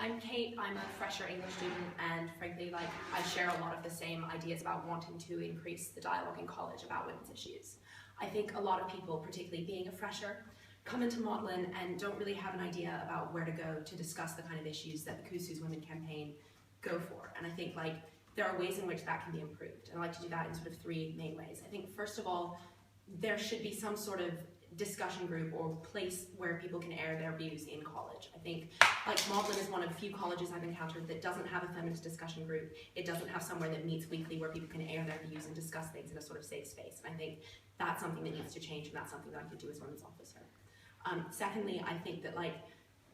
I'm Kate, I'm a fresher English student, and frankly, I share a lot of the same ideas about wanting to increase the dialogue in college about women's issues. I think a lot of people, particularly being a fresher, come into Magdalen and don't really have an idea about where to go to discuss the kind of issues that the Kusu's Women campaign go for. And I think there are ways in which that can be improved. And I like to do that in sort of three main ways. I think first of all, there should be some sort of discussion group or place where people can air their views in college. I think Magdalen is one of few colleges I've encountered that doesn't have a feminist discussion group. It doesn't have somewhere that meets weekly where people can air their views and discuss things in a sort of safe space. And I think that's something that needs to change, and that's something that I could do as women's officer. Secondly, I think that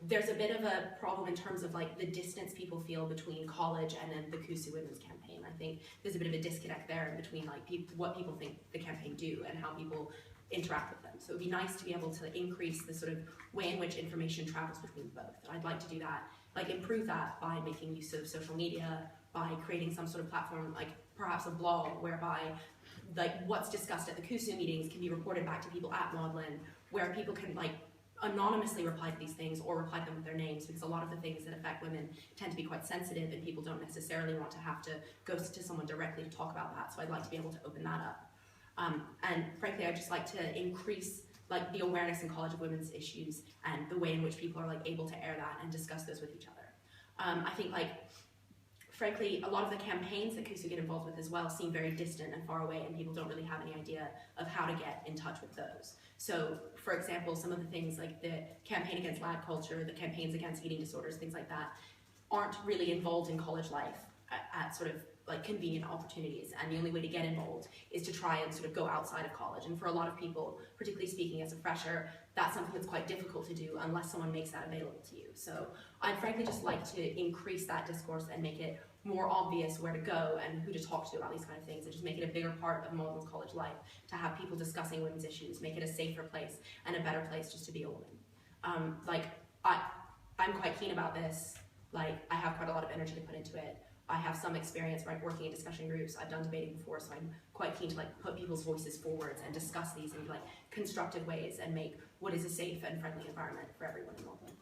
there's a bit of a problem in terms of the distance people feel between college and then the Kusu Women's campaign. I think there's a bit of a disconnect there in between what people think the campaign do and how people interact with them. So it would be nice to be able to increase the sort of way in which information travels between both. And I'd like to do that, improve that by making use of social media, by creating some sort of platform, perhaps a blog, whereby what's discussed at the Kusu meetings can be reported back to people at Magdalen, where people can anonymously reply to these things or reply to them with their names, because a lot of the things that affect women tend to be quite sensitive and people don't necessarily want to have to go to someone directly to talk about that. So I'd like to be able to open that up. And frankly, I'd just like to increase the awareness in college of women's issues and the way in which people are able to air that and discuss those with each other. I think frankly, a lot of the campaigns that Kusu get involved with as well seem very distant and far away, and people don't really have any idea of how to get in touch with those. So, for example, some of the things like the campaign against lab culture, the campaigns against eating disorders, things like that, aren't really involved in college life at sort of convenient opportunities, and the only way to get involved is to try and sort of go outside of college. And for a lot of people, particularly speaking as a fresher, that's something that's quite difficult to do unless someone makes that available to you. So I'd frankly just like to increase that discourse and make it more obvious where to go and who to talk to about these kind of things, and just make it a bigger part of Magdalen's college life, to have people discussing women's issues, make it a safer place and a better place just to be a woman. I'm quite keen about this. I have quite a lot of energy to put into it. I have some experience working in discussion groups. I've done debating before, so I'm quite keen to put people's voices forwards and discuss these in constructive ways and make what is a safe and friendly environment for everyone in Magdalen.